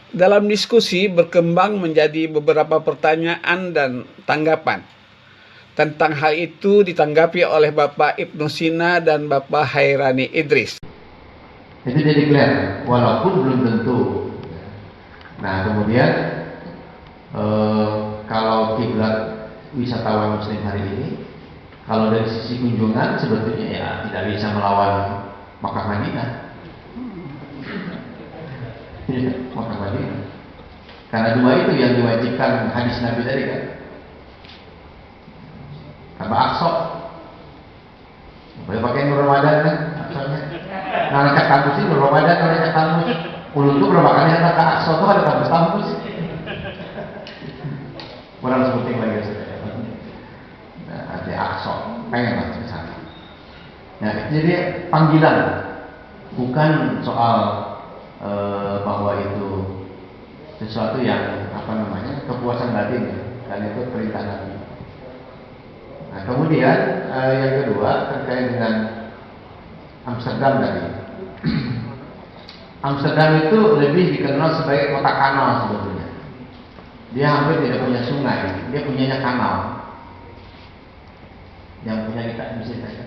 Dalam diskusi berkembang menjadi beberapa pertanyaan dan tanggapan. Tentang hal itu ditanggapi oleh Bapak Ibnu Sina dan Bapak Hairani Idris. Jadi dia declare, walaupun belum tentu. Nah kemudian kalau kiblat wisatawan Muslim hari ini, kalau dari sisi kunjungan sebetulnya ya tidak bisa melawan Makkah Madinah. Makkah Madinah. Karena dua itu yang diwajibkan hadis Nabi tadi kan. Ka'bah Aqsa. Boleh pakai Nur Ramadan kan? Asalnya. Nah, dekat kampus ini Nur Ramadan kalau dekat kampus. Ulun tuh berapa kali kata Aqsa tuh ada kampus. Kurang sebutin lagi saja. Nah, ada Aqsa. Pengen lah ke sana. Nah, jadi panggilan bukan soal bahwa itu sesuatu yang kepuasan batin dan itu perintah Nabi. Nah kemudian yang kedua terkait dengan Amsterdam tadi. Amsterdam itu lebih dikenal sebagai kota kanal sebetulnya. Dia hampir tidak punya sungai, dia punyanya kanal. Yang punya kita bisa saja.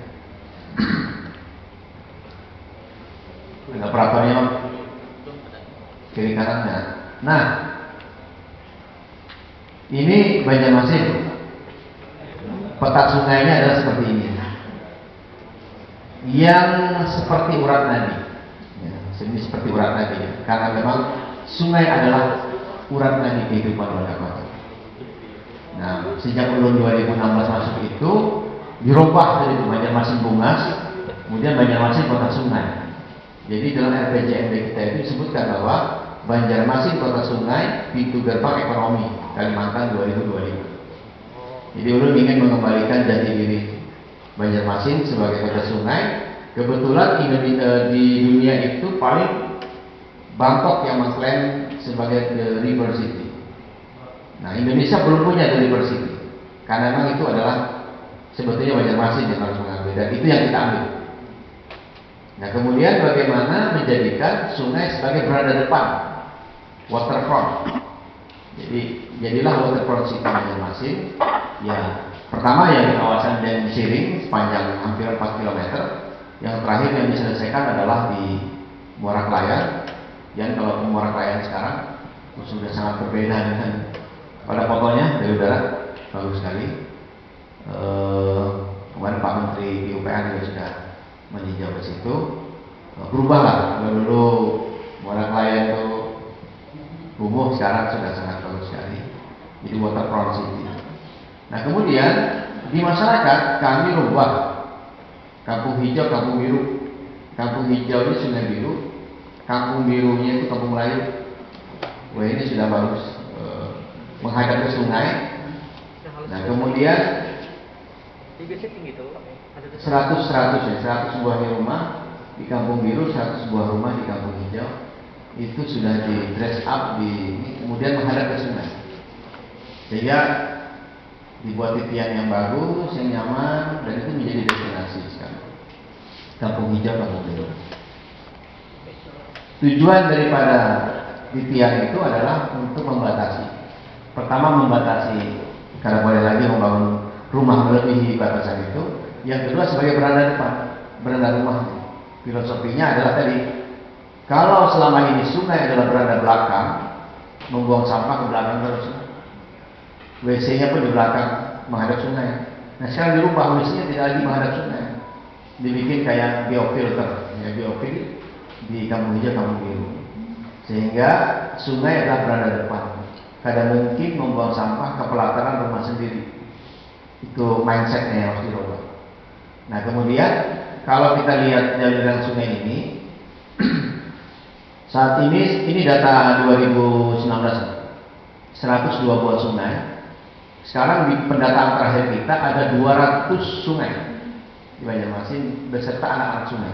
Ada peraturannya kiri kanannya. Nah, ini Banjarmasin. Peta sungainya adalah seperti ini. Yang seperti urat nadi. Ya, ini seperti urat nadi. Ya. Karena memang sungai adalah urat nadi kehidupan warga kota. Nah, sejak tahun 2016 masuk itu dirubah dari Banjarmasin Bungas, kemudian Banjarmasin Kota Sungai. Jadi dalam RPJMD kita itu disebutkan bahwa Banjarmasin Kota Sungai pintu gerbang ekonomi Kalimantan 2025. Jadi ulun ingin mengembalikan jati diri Banjarmasin sebagai kota sungai. Kebetulan di dunia itu paling Bangkok yang mengklaim sebagai the river city. Nah Indonesia belum punya the river city karena memang itu adalah sebetulnya Banjarmasin yang harus mengambil dan itu yang kita ambil. Nah kemudian bagaimana menjadikan sungai sebagai berada depan, waterfront. Jadi jadilah waterfront city Banjarmasin. Ya, pertama yang di kawasan Den Siring sepanjang hampir 4 km. Yang terakhir yang diselesaikan adalah di Muara Klayan. Dan kalau ke Muara Klayan sekarang sudah sangat berbeda dengan pada fotonya dari udara, bagus sekali. Kemarin Pak Menteri PUPR juga sudah meninjau ke situ. Berubah lah, dulu Muara Klayan itu kumuh, sekarang sudah sangat bagus sekali. Jadi waterfront city. Nah kemudian di masyarakat kami rubah kampung hijau, kampung biru. Kampung hijau ini Sungai Biru, kampung birunya itu Kampung Melayu. Wah ini sudah bagus, menghadap ke sungai. Nah kemudian 100 buah rumah di kampung biru, 100 buah rumah di kampung hijau. Itu sudah di dress up kemudian menghadap ke sungai. Sehingga dibuat titian yang bagus, yang nyaman, dan itu menjadi destinasi sekarang. Kampung hijau, kampung biru. Tujuan daripada titian itu adalah untuk membatasi. Pertama membatasi, karena boleh lagi membangun rumah melebihi batasan itu. Yang kedua sebagai beranda depan, beranda rumah. Filosofinya adalah tadi, kalau selama ini sungai adalah beranda belakang, membuang sampah ke belakang terus. WC-nya pun di belakang menghadap sungai. Nah sekarang dirubah, WC-nya tidak lagi menghadap sungai, dibikin kayak biofilter, ya biofil di kampung hijau, kampung biru, sehingga sungai adalah berada depan. Kadang mungkin membuang sampah ke pelataran rumah sendiri. Itu mindsetnya yang harus dirubah. Nah kemudian kalau kita lihat aliran sungai ini, saat ini data 2019, 102 buah sungai. Sekarang di pendataan terakhir kita ada 200 sungai di Banjarmasin beserta anak-anak sungai.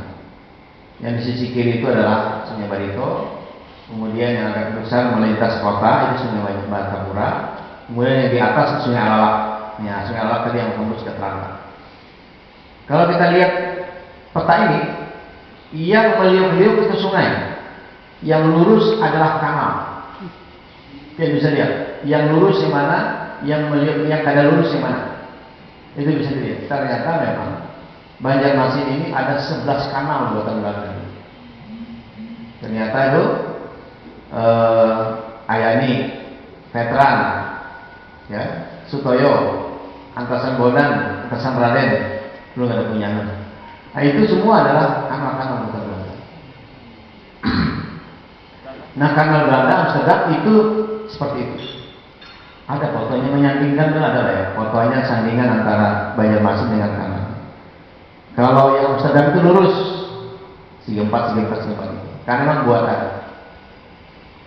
Yang di sisi kiri itu adalah Sungai Barito, kemudian yang agak besar melintas kota itu Sungai Batamura, kemudian yang di atas Sungai Alalak. Ya, Sungai Alalak tadi yang tembus ke Terangkat. Kalau kita lihat peta ini, yang meliuk-liuk itu sungai, yang lurus adalah kanal. Kita bisa lihat yang lurus yang mana, yang kada lurus yang mana. Itu bisa dilihat. Ternyata memang Banjarmasin ini ada 11 kanal buatan Belanda. Ternyata itu Ayani, Veteran, ya, Sutoyo, Antasan Bondan, Antasan Raden, belum ada punya. Nah itu semua adalah kanal-kanal buatan Belanda. Nah kanal Belanda Amsterdam itu seperti itu. Ada fotonya menyandingkan, kan ada lah ya, fotonya sandingan antara Banjarmasin dengan kanal. Kalau yang Amsterdam itu lurus, segi empat itu. Karena memang buatan.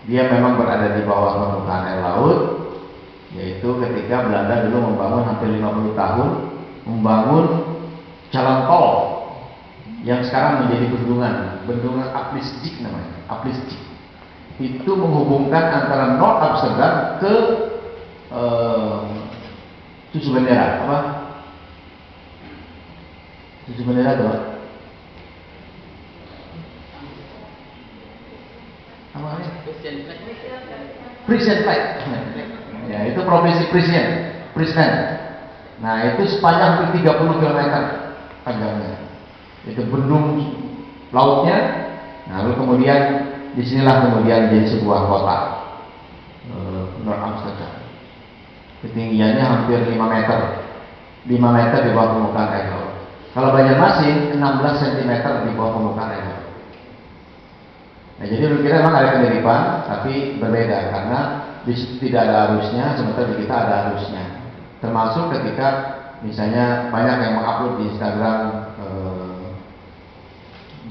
Dia memang berada di bawah permukaan air laut, yaitu ketika Belanda dulu membangun hampir 50 tahun, membangun jalan tol yang sekarang menjadi bendungan Aplisdik namanya, Aplisdik. Itu menghubungkan antara North Amsterdam ke Susu Bendera, apa? Susu Bendera itu apa? Apa ini? Frisian Flight. Ya, itu provinsi Friesland. Nah, itu sepanjang hampir 30 km panjangnya. Itu bendung lautnya. Nah, lalu kemudian disinilah kemudian jadi sebuah kota, North Amsterdam. Ketinggiannya hampir 5 meter. 5 meter di bawah permukaan air laut. Kalau Banjarmasin 16 cm di bawah permukaan air laut. Nah, jadi menurut kita memang ada kemiripan, tapi berbeda karena di situ tidak ada arusnya, sementara di kita ada arusnya. Termasuk ketika misalnya banyak yang mengupload di Instagram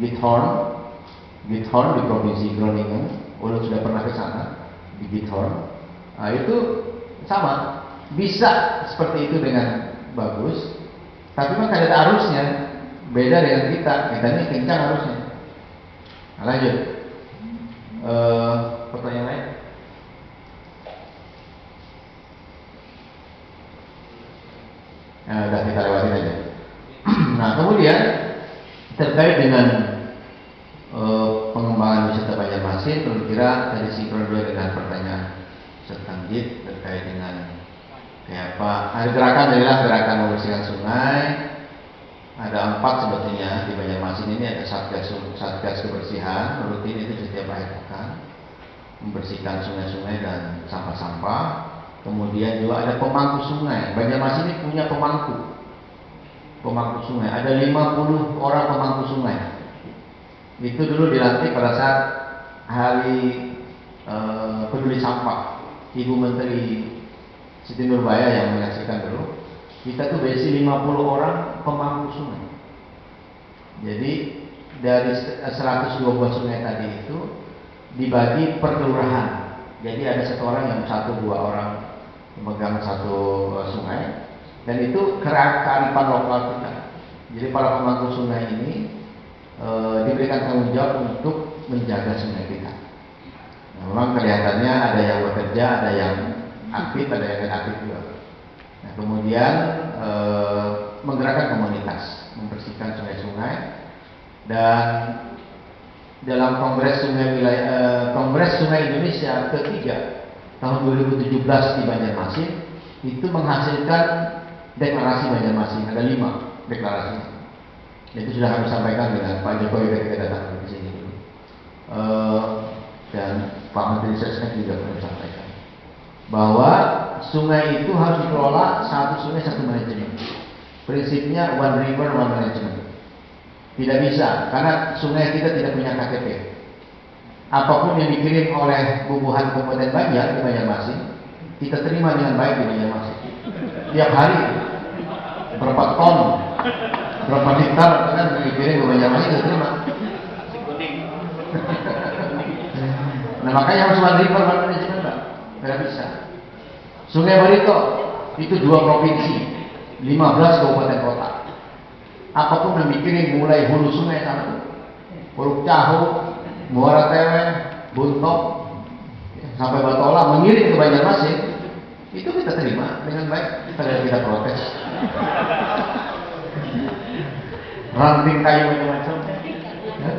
Giethoorn di provinsi Groningen. Ulun sudah pernah ke sana di Giethoorn. Nah, itu sama, bisa seperti itu dengan bagus, tapi memang ada arusnya, beda dengan kita ini kencang arusnya. Nah, lanjut, pertanyaan lain. Nah, udah kita lewatin aja. Nah, kemudian terkait dengan pengembangan wisata Banjarmasin, kira-kira dari sinkron juga dengan pertanyaan Ustaz Tanjid terkait dengan kayak apa. Ada gerakan membersihkan sungai. Ada 4 sebetulnya di Banjarmasin ini. Ada satgas kebersihan rutin itu setiap akhir pekan, membersihkan sungai-sungai dan sampah-sampah. Kemudian juga ada pemangku sungai. Banjarmasin ini punya pemangku sungai. Ada 50 orang pemangku sungai. Itu dulu dilantik pada saat hari peduli sampah. Ibu Menteri Siti Nurbaya yang menyaksikan dulu. Kita tuh berisi 50 orang pemangku sungai. Jadi dari 102 sungai tadi itu dibagi per kelurahan. Jadi ada 1 orang yang 1-2 orang memegang 1 sungai, dan itu kearifan lokal kita. Jadi para pemangku sungai ini diberikan tanggung jawab untuk menjaga sungai kita. Nah, memang kelihatannya ada yang bekerja, ada yang aktif, ada yang aktif juga. Nah, kemudian menggerakkan komunitas, membersihkan sungai-sungai, dan dalam Kongres Sungai Indonesia ketiga tahun 2017 di Banjarmasin itu menghasilkan deklarasi Banjarmasin. Ada 5 deklarasi. Itu sudah kami sampaikan dengan Pak Jokowi ketika datang di sini dulu. Dan Pak Menteri Sesnek juga pernah sampaikan bahwa sungai itu harus dikelola satu sungai satu manajemen. Prinsipnya one river one management. Tidak bisa, karena sungai kita tidak punya KTP. Apapun yang dikirim oleh Bubuhan Kabupaten Banjar di Banjarmasin, kita terima dengan baik di Banjarmasin. Tiap hari berapa ton, berapa hektar kan dikirim ke Banjarmasin kita terima. Nah, makanya harus one river one management, Pak. Tidak bisa. Sungai Barito itu 2 provinsi, 15 kabupaten kota. Apapun yang dikirim mulai hulu sungai sampai Huruf Cahu, Muara Tewe, Buntok, sampai Batola mengirim ke Banjarmasin, itu kita terima dengan baik. Kita protes. Ranting kayu macam-macam, ya,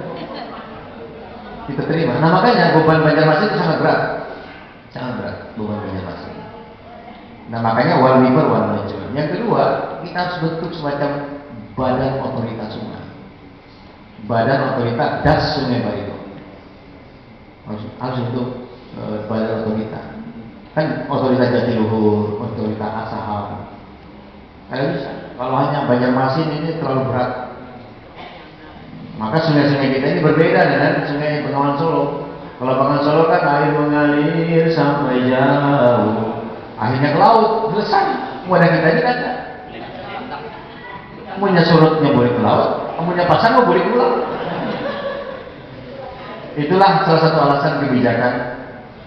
kita terima. Nah, makanya beban Banjarmasin itu sangat berat. Tuhan Banjarmasin. Nah makanya one river one nature. Yang kedua, kita harus bentuk semacam badan otoritas sungai, badan otoritas das Sungai Barito. Harus untuk badan otoritas. Kan otoritas Jatiluhur, otoritas Asahan. Kalau hanya Banjarmasin ini terlalu berat. Maka sungai-sungai kita ini berbeda dengan sungai Bengawan Solo. Kalau Bengawan Solo kan air mengalir sampai jauh, akhirnya ke laut, selesai. Wadah kita ini kan punya surutnya boleh ke laut, punya pasang boleh ke laut. Itulah salah satu alasan kebijakan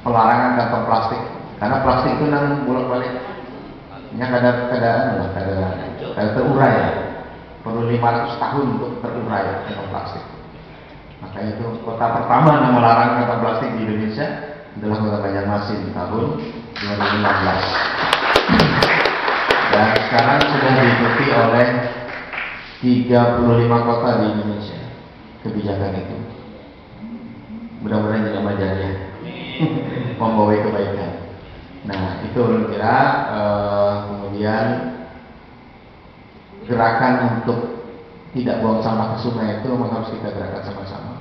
pelarangan kantong plastik. Karena plastik itu nang bolak-balik, kada terurai. Perlu 500 tahun untuk terurai kantong plastik. Makanya itu kota pertama yang melarang kantong plastik di Indonesia adalah Kota Banjarmasin tahun 2016. Dan sekarang sudah diikuti oleh 35 kota di Indonesia kebijakan itu. Mudah-mudahan juga Banjarnya membawa kebaikan. Nah itu kira kemudian gerakan untuk tidak buang sampah ke sungai itu memang harus kita gerakan sama-sama.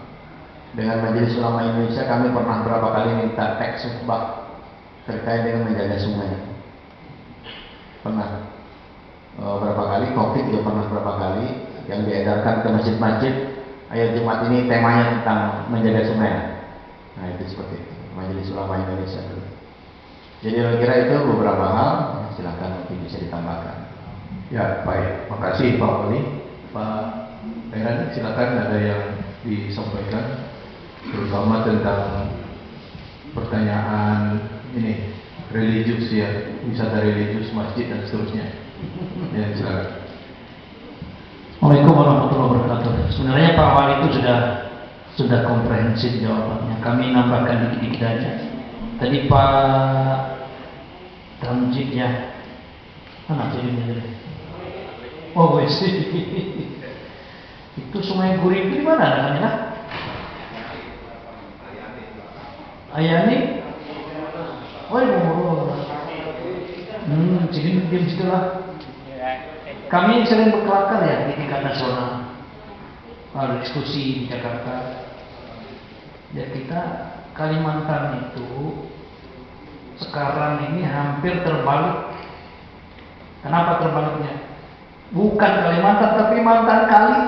Dengan Majelis Ulama Indonesia kami pernah berapa kali minta teks khutbah terkait dengan menjaga sungai. Pernah berapa kali, COVID juga pernah berapa kali yang diedarkan ke masjid-masjid. Ayo Jumat ini temanya tentang menjaga sungai. Nah itu seperti itu Majelis Ulama Indonesia dulu. Jadi kira itu beberapa hal, silakan mungkin bisa ditambahkan. Ya baik, makasih Pak Wali. Pak Heran, silakan ada yang disampaikan, terutama tentang pertanyaan ini religius ya, wisata religius masjid dan seterusnya. Ya silakan. Assalamualaikum warahmatullahi wabarakatuh. Sebenarnya Pak Wali itu sudah komprehensif jawabannya. Kami nambahkan dikit-dikit aja. Tadi Pak Tamjid ya, mana jadinya tadi? Oh wes, itu Sungai Gurih itu di mana namanya? Ayani? Oh di Bogor. Jadi di situlah. Kami sering berkelakar ya di tingkat nasional, diskusi di Jakarta. Ya kita Kalimantan itu sekarang ini hampir terbalik. Kenapa terbaliknya? Bukan Kalimantan tapi mantan kali.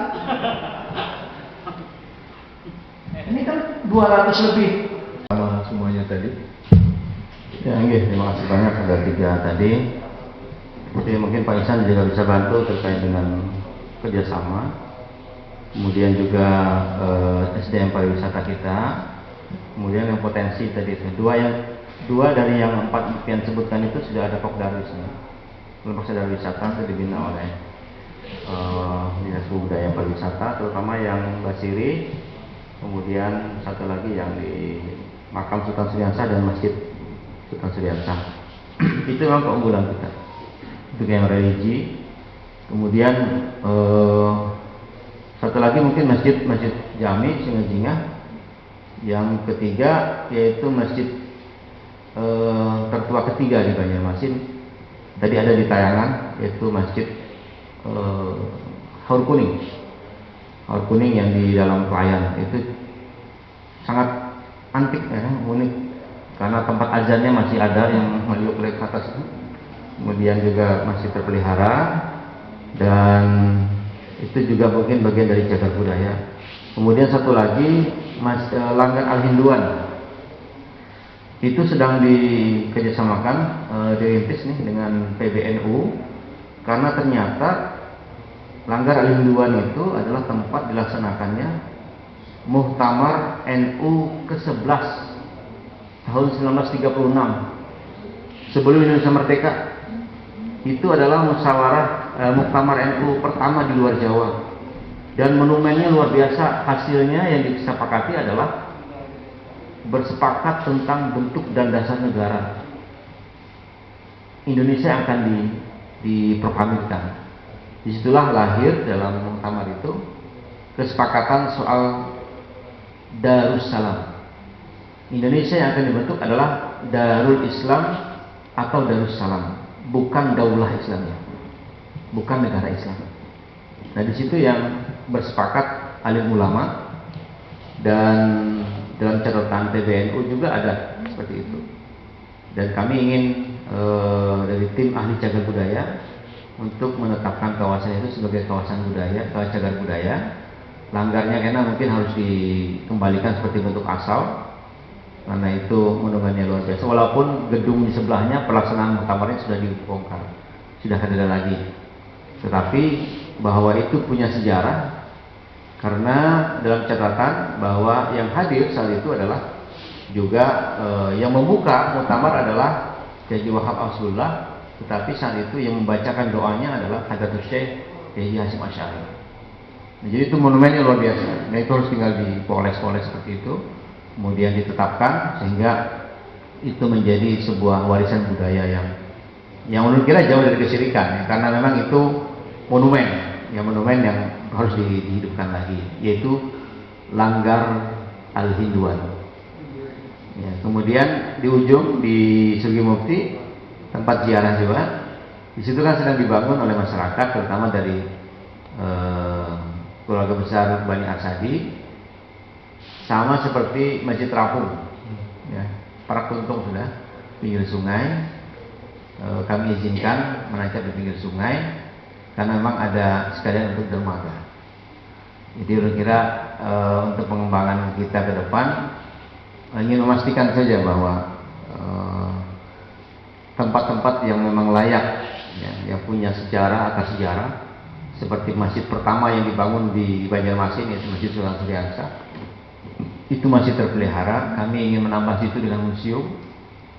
Ini kan 200 lebih. Sama semuanya tadi. Ya, terima kasih banyak ada 3 tadi. Jadi mungkin Pak Ihsan juga bisa bantu terkait dengan kerjasama. Kemudian juga SDM pariwisata kita. Kemudian yang potensi tadi itu dua dari yang 4 yang sebutkan itu sudah ada Pokdarwisnya. Kelompok sadar wisata itu dibina oleh Dinas Budaya Pariwisata, terutama yang Basiri, kemudian satu lagi yang di Makam Sultan Suriansah dan Masjid Sultan Suriansah. Itu memang keunggulan kita untuk yang religi. Kemudian satu lagi mungkin Masjid Jami Singajinga. Yang ketiga yaitu masjid tertua ketiga di Banjarmasin. Tadi ada di tayangan yaitu Masjid Haur Kuning yang di dalam Klayan. Itu sangat antik ya, unik karena tempat azannya masih ada yang meliuk ke atas, kemudian juga masih terpelihara, dan itu juga mungkin bagian dari cagar budaya. Kemudian satu lagi Langgar Al-Hinduan itu sedang dikerjasamakan, dirintis nih dengan PBNU, karena ternyata Langgar Al-Hinduan itu adalah tempat dilaksanakannya Muktamar NU ke-11 tahun 1936 sebelum Indonesia merdeka. Itu adalah Muktamar NU pertama di luar Jawa, dan monumennya luar biasa. Hasilnya yang disepakati adalah bersepakat tentang bentuk dan dasar negara Indonesia akan diproklamirkan. Disitulah lahir dalam muktamar itu kesepakatan soal Darussalam. Indonesia yang akan dibentuk adalah Darul Islam atau Darussalam, bukan daulah Islamnya, bukan negara Islam. Nah di situ yang bersepakat alim ulama, dan dalam catatan PBNU juga ada seperti itu. Dan kami ingin dari tim ahli cagar budaya untuk menetapkan kawasan itu sebagai kawasan budaya, kawasan cagar budaya. Langgarnya karena mungkin harus dikembalikan seperti bentuk asal, karena itu monumennya luar biasa. Walaupun gedung di sebelahnya pelaksanaan muktamarnya sudah dibongkar, sudah tidak ada lagi. Tetapi bahwa itu punya sejarah, karena dalam catatan bahwa yang hadir saat itu adalah juga yang membuka muktamar adalah Kiai Wahab Aslullah, tetapi saat itu yang membacakan doanya adalah Hadratus Syekh Kiai Hasyim Asy'ari. Nah, jadi itu monumennya luar biasa. Nah itu harus tinggal dipoles-poles seperti itu, kemudian ditetapkan sehingga itu menjadi sebuah warisan budaya yang menurut kita jauh dari kesyirikan, ya, karena memang itu monumen yang harus dihidupkan lagi, yaitu Langgar Al-Hinduan. Ya, kemudian di ujung di Sugi Mukti tempat ziarah juga, di situ kan sedang dibangun oleh masyarakat, terutama dari keluarga besar Bani Arsadi, sama seperti Masjid Terapung, ya, para kuntung sudah pinggir sungai. Kami izinkan menancap di pinggir sungai karena memang ada sekalian untuk dermaga. Jadi kira-kira untuk pengembangan kita ke depan ingin memastikan saja bahwa tempat-tempat yang memang layak, ya, yang punya sejarah, akar sejarah, seperti masjid pertama yang dibangun di Banjarmasin, yaitu Masjid Sultan Suriansa, itu masih terpelihara. Kami ingin menambah situ dengan museum,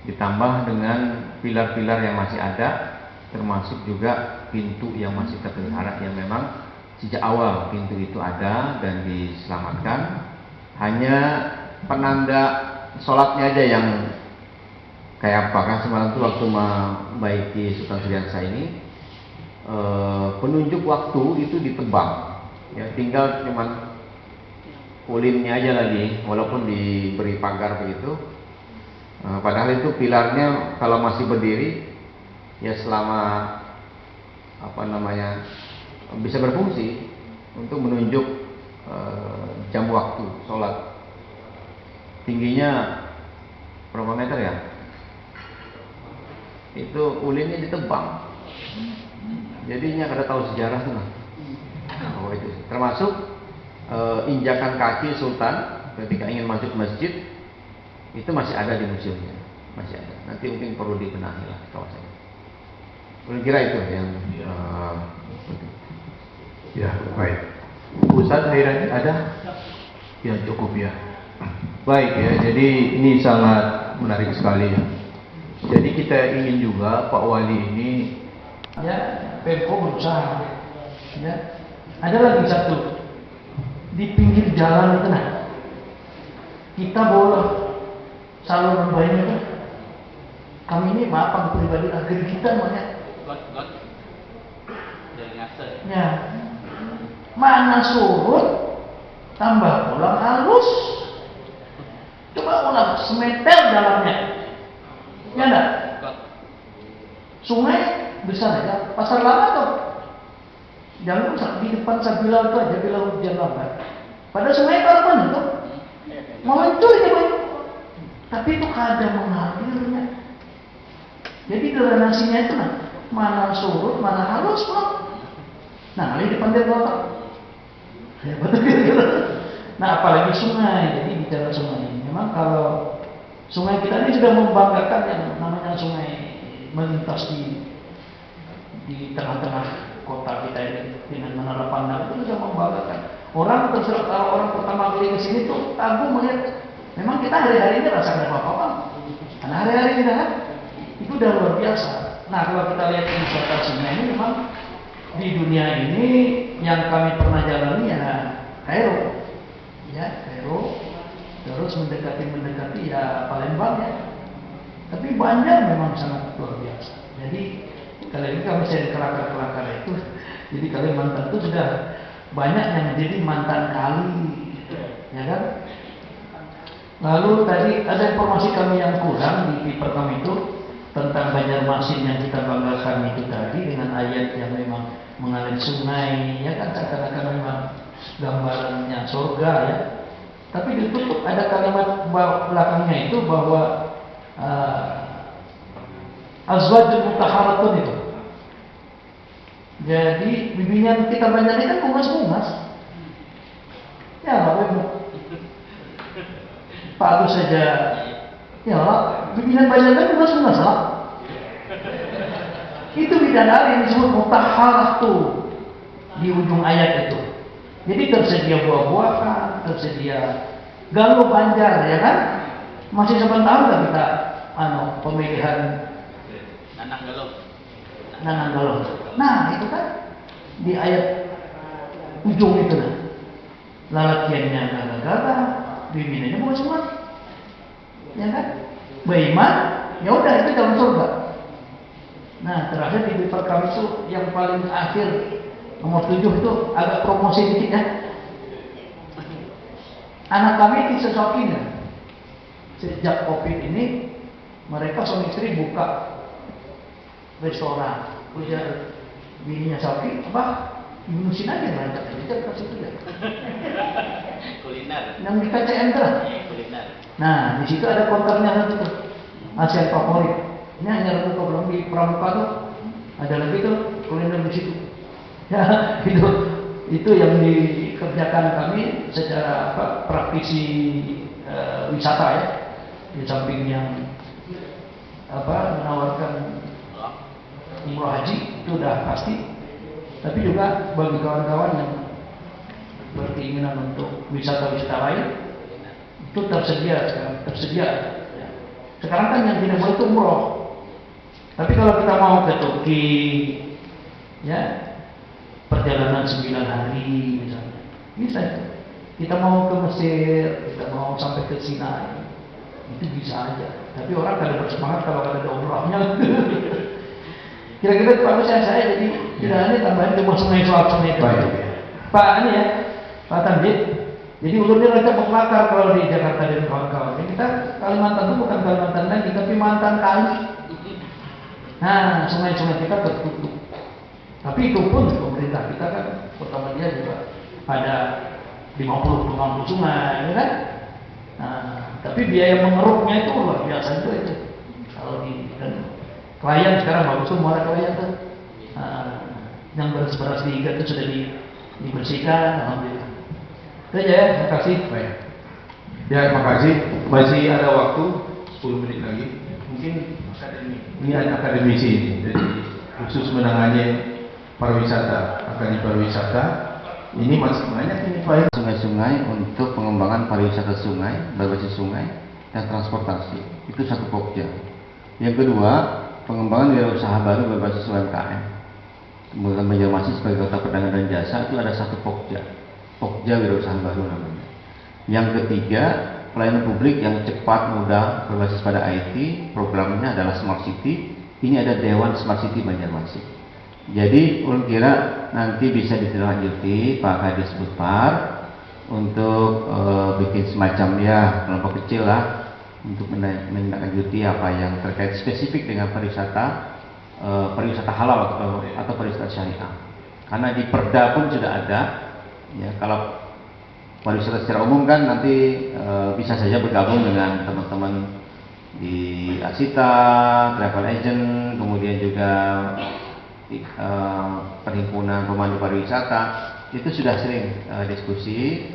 ditambah dengan pilar-pilar yang masih ada, termasuk juga pintu yang masih terpelihara, yang memang sejak awal pintu itu ada dan diselamatkan. Hanya penanda sholatnya aja yang kayak apa, kan semalam itu waktu membaiki Sultan Suriansa ini, penunjuk waktu itu ditebang, ya, tinggal cuman ulinnya aja lagi, walaupun diberi pagar begitu. Padahal itu pilarnya kalau masih berdiri, ya selama bisa berfungsi untuk menunjuk jam waktu sholat. Tingginya berapa meter ya? Itu ulinnya ditebang. Jadinya kada tahu sejarah tuh. Oh, itu termasuk injakan kaki Sultan ketika ingin masuk masjid, itu masih ada di museumnya, masih ada. Nanti mungkin perlu dibenahi lah kawasannya. Kira-kira itu yang Ya, baik. Ustaz Hairani ada? Ya, cukup ya. Baik ya, jadi ini sangat menarik sekali ya. Jadi kita ingin juga Pak Wali ini, Ya, Pemko berusaha. Ya, ada lagi satu di pinggir jalan itu, nah, kita boleh saluran bayinya kan. Kami ini maaf pribadi agar kita banyak. Ya, mana surut tambah pulang halus. Coba ulang semeter dalamnya. Ya enggak? Sungai besar aja, pasar lama tuh. Jangan rusak di depan Sabila itu aja bila hujan lebat. Pada sungai mana tuh? Mau hancur ya, Bang. Tapi itu kadang mengalirnya. Jadi drenasinya itu mana surut, mana halus, Bang. Nah, ini di pantai belakang. Ya, betul gitu. Nah, apalagi sungai. Jadi bicara sungai, memang kalau sungai kita ini sudah membanggakan yang namanya sungai melintas di tengah-tengah kota kita ini dengan menara pandang, itu sudah membanggakan. Orang terserah, kalau orang pertama kali ke sini tuh kagum melihat. Memang kita hari-hari ini rasakan apa-apa, karena hari-hari kita kan itu udah luar biasa. Nah, kalau kita lihat wisata sungai ini, memang di dunia ini yang kami pernah jalani ya Kairo, ya Kairo, terus mendekati ya Palembang ya. Tapi Banjar memang sangat luar biasa. Jadi kali ini kami share kelakar-kelakar itu. Jadi Kalimantan itu sudah banyak yang menjadi mantan kali, ya kan? Lalu tadi ada informasi kami yang kurang di paper kami itu tentang Banjarmasin yang kita banggakan itu tadi dengan ayat yang memang mengalir sungai, ya kan seakan-akan memang gambarannya surga ya. Tapi ditutup ada kalimat belakangnya itu bahwa azwajul mutahharatun itu. Jadi bimbingan kita banyak ini kan bungas-bungas. Ya, Pak Agus saja, ya bimbingan banyak kan bungas-bungas lah. Itu bidadari yang disebut mutahharah tuh di ujung ayat itu. Jadi tersedia buah-buahan, tersedia galuh Banjar, ya kan? Masih sebentar nggak kita pemilihan nanang galuh. Nah itu kan di ayat ujung itu lah. Lalakiannya gagah-gagah, bimbingannya bukan semua, ya kan? Beriman, ya udah itu dalam surga. Nah terakhir di paper kami itu yang paling akhir nomor 7 itu agak promosi dikit ya. Anak kami di Sesokinya sejak COVID ini mereka suami istri buka restoran. Ujar bininya Soki, apa? Ibunusin aja ngajak aja ke situ ya. Kuliner. Yang di KCM tuh. Kuliner. Nah, di situ ada konternya nanti tuh. Asian favorit. Ini hanya buka belum di Pramuka tuh. Ada lagi tuh kuliner di situ. Ya, itu yang dikerjakan kami secara praktisi wisata ya. Di samping yang menawarkan umroh haji itu udah pasti. Tapi juga bagi kawan-kawan yang berkeinginan untuk wisata-wisata lain itu tersedia. Sekarang kan yang tidak boleh itu umroh. Tapi kalau kita mau ke Turki, ya perjalanan 9 hari misalnya, bisa itu. Kita mau ke Mesir, kita mau sampai ke Sinai, itu bisa aja. Tapi orang kadang bersemangat kalau ada umrohnya. Kira-kira Pak Gus saya jadi tidak ada tambahan cuma sungai sungai itu. Pak ini ya, Pak Tanjid. Jadi ulurnya kita mengelakar kalau di Jakarta dan kawan-kawan. Kita Kalimantan itu bukan Kalimantan lagi, tapi mantan kali. Nah, sungai-sungai kita tertutup. Tapi itu pun pemerintah kita kan pertama dia juga ada 50 sungai, ya kan? Nah, tapi biaya mengeruknya itu luar biasa juga itu. Kalau di Klayan sekarang bagus tuh muara Klayan tuh. Yang beras-beras di iga itu sudah dibersihkan, alhamdulillah. Itu aja ya, terima kasih. Baik. Ya, terima kasih. Masih ada waktu 10 menit lagi. Mungkin ini akademisi ini, jadi khusus menangani pariwisata, akademi pariwisata. Ini masih banyak ini Pak. Sungai-sungai untuk pengembangan pariwisata sungai, berbasis sungai dan transportasi. Itu satu pokja. Yang kedua, pengembangan wirausaha baru berbasis UMKM. Kemudian Banjarmasin sebagai kota perdagangan dan jasa itu ada satu pokja wirausaha baru namanya. Yang ketiga, pelayanan publik yang cepat, mudah, berbasis pada IT. Programnya adalah Smart City. Ini ada Dewan Smart City Banjarmasin. Jadi ulun kira nanti bisa ditindaklanjuti Pak Kadis Budpar untuk bikin semacam ya kelompok kecil lah untuk menindaklanjuti apa yang terkait spesifik dengan pariwisata halal atau pariwisata syariah. Karena di Perda pun sudah ada. Ya, kalau pariwisata secara umum kan nanti bisa saja bergabung dengan teman-teman di Asita, travel agent, kemudian juga perhimpunan pemandu pariwisata. Itu sudah sering diskusi.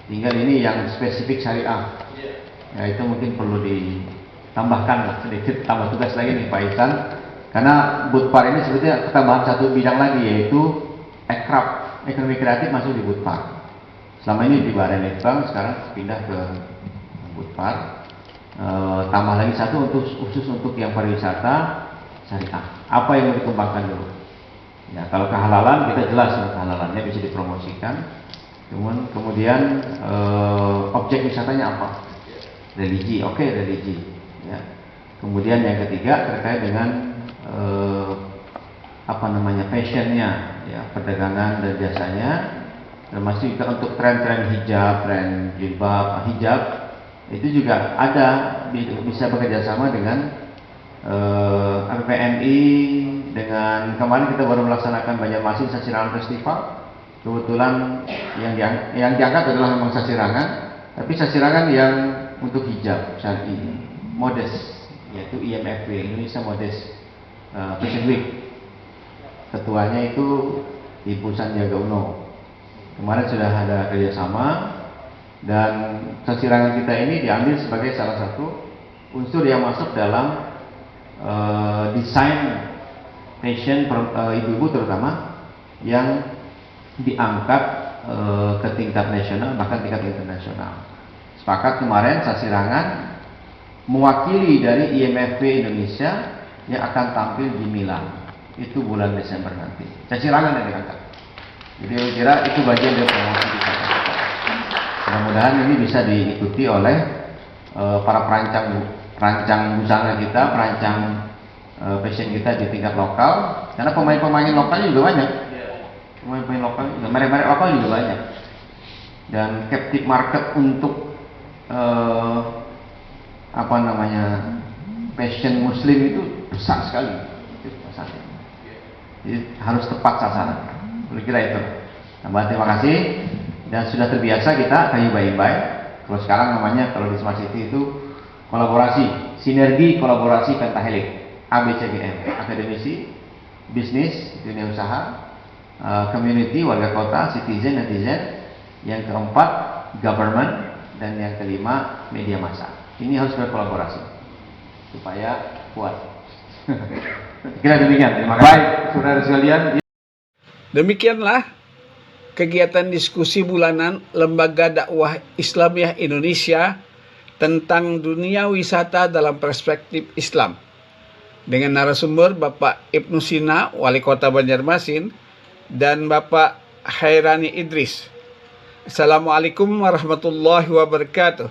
Tinggal ini yang spesifik syariah. Ya, itu mungkin perlu ditambahkan sedikit tambah tugas lagi nih Pak Ihsan, karena Budpar ini sebetulnya ketambahan satu bidang lagi, yaitu ekrab, ekonomi kreatif masuk di Budpar. Selama ini di Badan Litbang, sekarang pindah ke Budpar. Tambah lagi satu khusus untuk yang pariwisata syariah. Apa yang mau dikembangkan dulu? Ya, kalau kehalalan kita jelas kehalalannya bisa dipromosikan. Kemudian objek wisatanya apa? Religi, oke, religi. Ya. Kemudian yang ketiga terkait dengan fashionnya, ya, perdagangan dan jasanya, termasuk juga untuk tren-tren hijab, tren jilbab, hijab Itu juga ada, bisa bekerja sama dengan PPMI, dengan kemarin kita baru melaksanakan Banjarmasin Sasirangan Festival. Kebetulan yang diangkat adalah memang sasirangan, tapi sasirangan yang untuk hijab syar'i, modest, yaitu IMFW, Indonesia Modest Fashion Week. Ketuanya itu Ibu Sandiaga Uno. Kemarin sudah ada kerjasama, dan sasirangan kita ini diambil sebagai salah satu unsur yang masuk dalam desain fashion ibu-ibu terutama yang diangkat ke tingkat nasional bahkan tingkat internasional. Sepakat kemarin sasirangan mewakili dari IMFW Indonesia yang akan tampil di Milan, itu bulan Desember nanti. Sasirangan yang diangkat. Jadi saya kira itu bagian dari promosi kita. Mudah-mudahan ini bisa diikuti oleh para perancang busana kita, perancang fashion kita di tingkat lokal, karena pemain-pemain lokal juga banyak. Pemain-pemain lokal, merek-merek lokal juga banyak. Dan captive market untuk fashion muslim itu besar sekali. Jadi harus tepat sasaran. Kira-kira itu. Nah, terima kasih. Dan sudah terbiasa kita kayu baik-baik. Kalau sekarang namanya, kalau di Smart City itu kolaborasi, sinergi kolaborasi pentahelik, ABCGM, akademisi, bisnis, dunia usaha, community, warga kota, citizen, netizen. Yang keempat, government, dan yang kelima, media massa. Ini harus berkolaborasi supaya kuat. Kira demikian. Terima kasih. Baik, saudara sekalian. Demikianlah kegiatan diskusi bulanan Lembaga Dakwah Islamiyah Indonesia tentang dunia wisata dalam perspektif Islam dengan narasumber Bapak Ibnu Sina, Wali Kota Banjarmasin, dan Bapak Hairani Idris. Assalamualaikum warahmatullahi wabarakatuh.